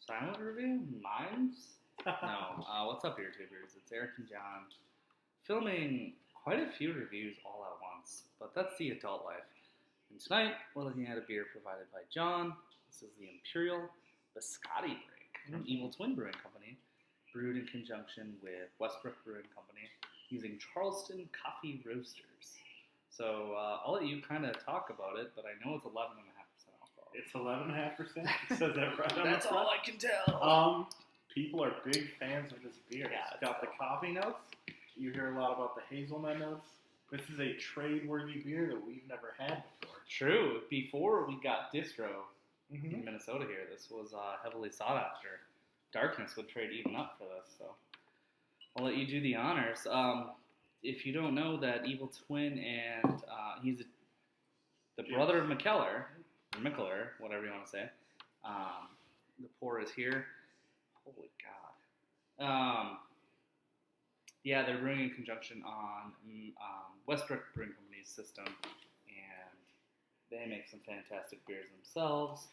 Silent review? Mimes? No. What's up, YouTubers? It's Eric and John filming quite a few reviews all at once, but that's the adult life. And tonight, we're looking at a beer provided by John. This is the Imperial Biscotti break from Evil Twin Brewing Company, brewed in conjunction with Westbrook Brewing Company using Charleston coffee roasters. So I'll let you kind of talk about it, but I know it's 11.5% alcohol. It's 11.5%. It says that right on That's the front. all I can tell. People are big fans of this beer. Yeah, It's got the coffee notes. You hear a lot about the hazelnut notes. This is a trade-worthy beer that we've never had before. True. Before we got distro in Minnesota here, this was heavily sought after. Darkness would trade even up for this, so I'll let you do the honors. If you don't know that Evil Twin and he's the brother of Mickler, whatever you want to say. The pour is here. Holy God. Yeah, they're brewing in conjunction on Westbrook Brewing Company's system, and they make some fantastic beers themselves.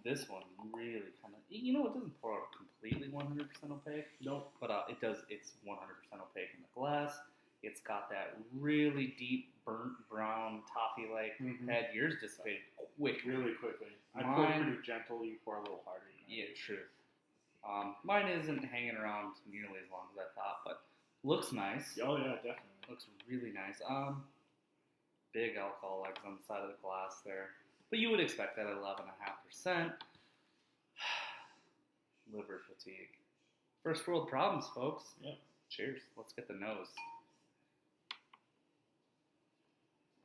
This one really kind of, it doesn't pour out completely 100% opaque. Nope. But it does, it's 100% opaque in the glass. It's got that really deep, burnt brown, toffee-like head. Yours dissipated quickly. Really quickly. I pour pretty gentle, you pour a little harder. Yeah, truth. Mine isn't hanging around nearly as long as I thought, but looks nice. Oh, yeah, definitely. Looks really nice. Big alcohol legs on the side of the glass there. But you would expect that at 11.5%. Liver fatigue. First world problems, folks. Yep. Cheers. Let's get the nose.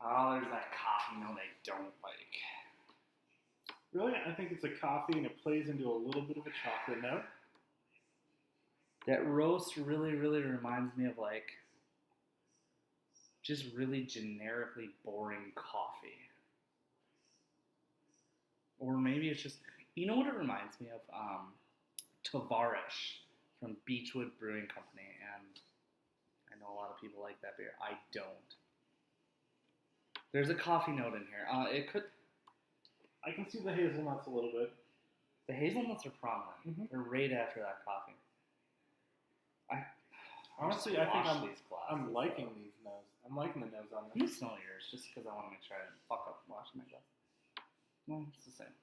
Oh, there's that coffee note I don't like. Really? I think it's a coffee and it plays into a little bit of a chocolate note. That roast really, really reminds me of just really generically boring coffee. Or maybe it's just, you know what it reminds me of? Tavarish from Beechwood Brewing Company, and I know a lot of people like that beer. I don't. There's a coffee note in here. I can see the hazelnuts a little bit. The hazelnuts are prominent. They're right after that coffee. Honestly, I think I'm liking though. these nose. I'm liking the nose on I'm this. gonna smell yours just because I want to make sure I didn't fuck up washing my glass. Well, it's the same.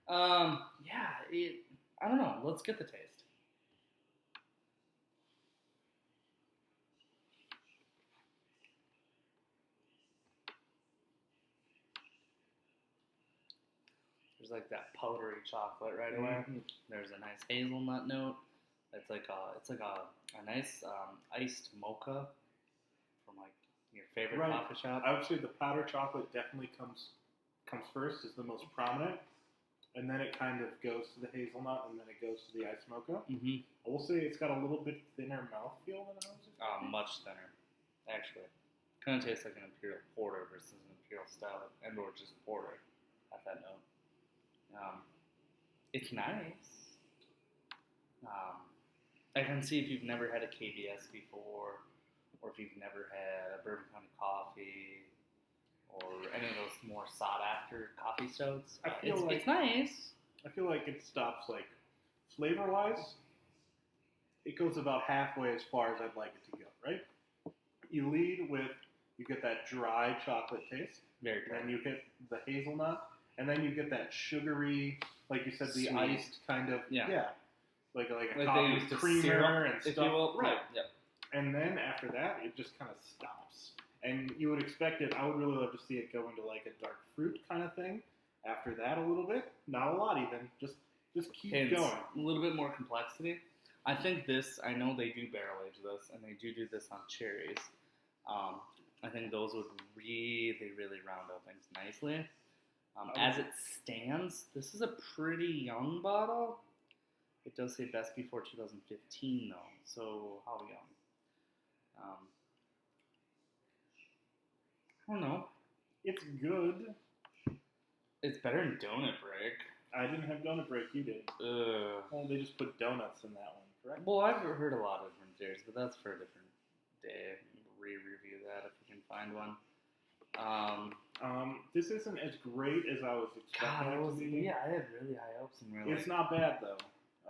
I don't know. Let's get the taste. There's like that powdery chocolate right away. There's a nice hazelnut note. It's like a nice iced mocha from your favorite coffee shop. I would say the powdered chocolate definitely comes first, is the most prominent, and then it kind of goes to the hazelnut, and then it goes to the iced mocha. I will say it's got a little bit thinner mouthfeel than I was expecting. Much thinner, actually. Kind of tastes like an Imperial Porter versus an Imperial Stout, and/or just Porter at that note. It's nice. I can see if you've never had a KBS before, or if you've never had a Bourbon County Coffee, or any of those more sought-after coffee stouts. It's nice. I feel like it stops, flavor-wise, it goes about halfway as far as I'd like it to go, right? You lead with, you get that dry chocolate taste. Very dry. Then you hit the hazelnut, and then you get that sugary, like you said, the Sweet. Iced kind of, like a coffee they creamer syrup, and stuff. if you will. Right. Yep. And then after that, it just kind of stops. And you would expect it, I would really love to see it go into a dark fruit kind of thing. After that a little bit, not a lot even, just keep going. A little bit more complexity. I think I know they do barrel age this, and they do this on cherries. I think those would really, really round out things nicely. As it stands, this is a pretty young bottle. It does say best before 2015 though, so how young? I don't know. It's good. It's better than Donut Break. I didn't have Donut Break, you did. Well, they just put donuts in that one, correct? Well, I've heard a lot of different theories, but that's for a different day. Re-review that if we can find one. This isn't as great as I was expecting it to be. Yeah, I had really high hopes and really. It's not bad though.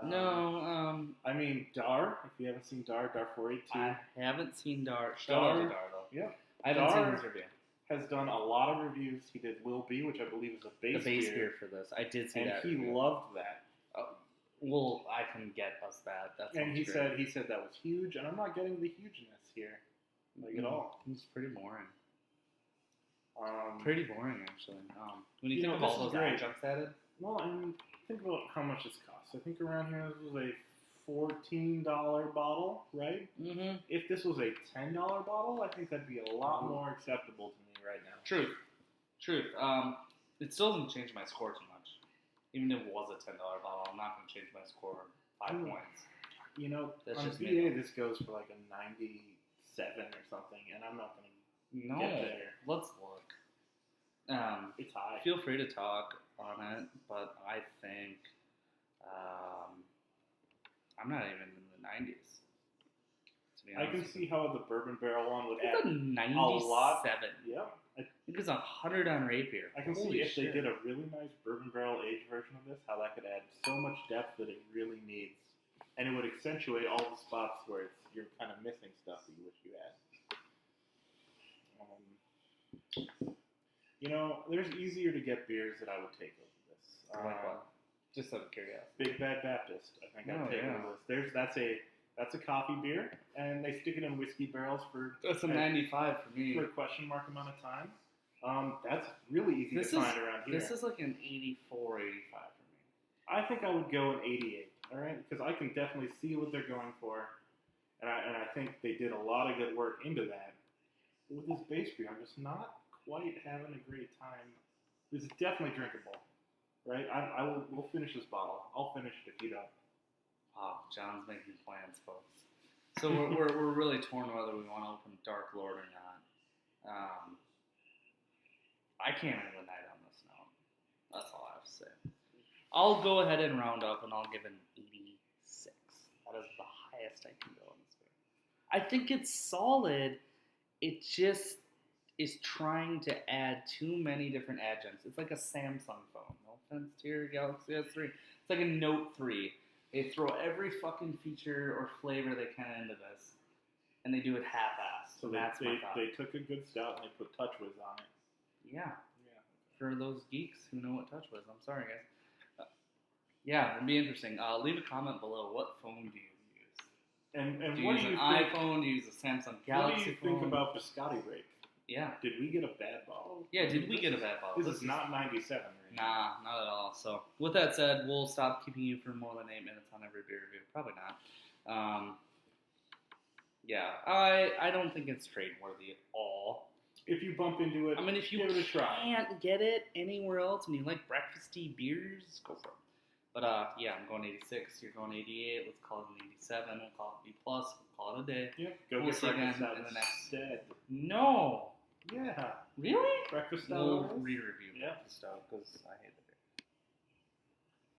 No. I mean, Dar. If you haven't seen Dar 482. I haven't seen Dar. Shout out to Dar though. Yeah. I haven't seen his review. Has done a lot of reviews. He did Will Be, which I believe is a base beer for this. I did see that. And he loved that. Well, I can get us that. And he said that was huge, and I'm not getting the hugeness here, at all. He's pretty boring. Pretty boring, actually. When you think of all those adjuncts added. Well, and think about how much this costs. I think around here this was a $14 bottle, right? Mm-hmm. If this was a $10 bottle, I think that'd be a lot more acceptable to me right now. Truth. It still doesn't change my score too much. Even if it was a $10 bottle, I'm not going to change my score 5 points. You know, on VA this goes for like a 97 or something, and I'm not going to get there. Let's look. It's high. Feel free to talk on it, but I think I'm not even in the 90s. To be honest, I can see how the bourbon barrel one would add a 97. A lot. Yep. I think it's 100 on rapier. I can see if they did a really nice bourbon barrel aged version of this, how that could add so much depth that it really needs, and it would accentuate all the spots where you're kind of missing stuff that you wish you had. You know, there's easier to get beers that I would take over this. Like what? Just out of curiosity. Big Bad Baptist, I think I'd take over this. That's a coffee beer, and they stick it in whiskey barrels for. That's a 95 for me. For a question mark amount of time. That's really easy to find around here. This is like an 84, 85 for me. I think I would go an 88. All right, because I can definitely see what they're going for, and I think they did a lot of good work into that. But with this base beer, I'm just not quite having a great time. This is definitely drinkable, right? We'll finish this bottle. I'll finish it if you don't. Wow, John's making plans, folks. So we're really torn whether we want to open Dark Lord or not. I can't end the night on this note. That's all I have to say. I'll go ahead and round up, and I'll give an 86. That is the highest I can go on this beer. I think it's solid. It just is trying to add too many different adjuncts. It's like a Samsung phone. No offense to your Galaxy S3. It's like a Note 3. They throw every fucking feature or flavor they can into this, and they do it half-assed. So they took a good stout and they put Touch Whiz on it. Yeah. For those geeks who know what Touch Whiz, I'm sorry, guys. Yeah, it'd be interesting. Leave a comment below. What phone do you use? And do you what use do you an think, iPhone? Do you use a Samsung Galaxy What do you phone? think about Biscotti Break? Yeah. Did we get a bad bottle? Yeah, did we get a bad bottle? This is not 97, right? Nah, not at all. So, with that said, we'll stop keeping you for more than 8 minutes on every beer review. Probably not. Yeah, I don't think it's trade worthy at all. If you bump into it, I mean, if you can't get it anywhere else and you like breakfasty beers, go for it. But yeah, I'm going 86. You're going 88. Let's call it an 87. We'll call it B+. We'll call it a day. Yeah, go we'll get breakfast in the next. Instead. No. Yeah. Really? Breakfast stout. We'll re-review breakfast stout because I hate it.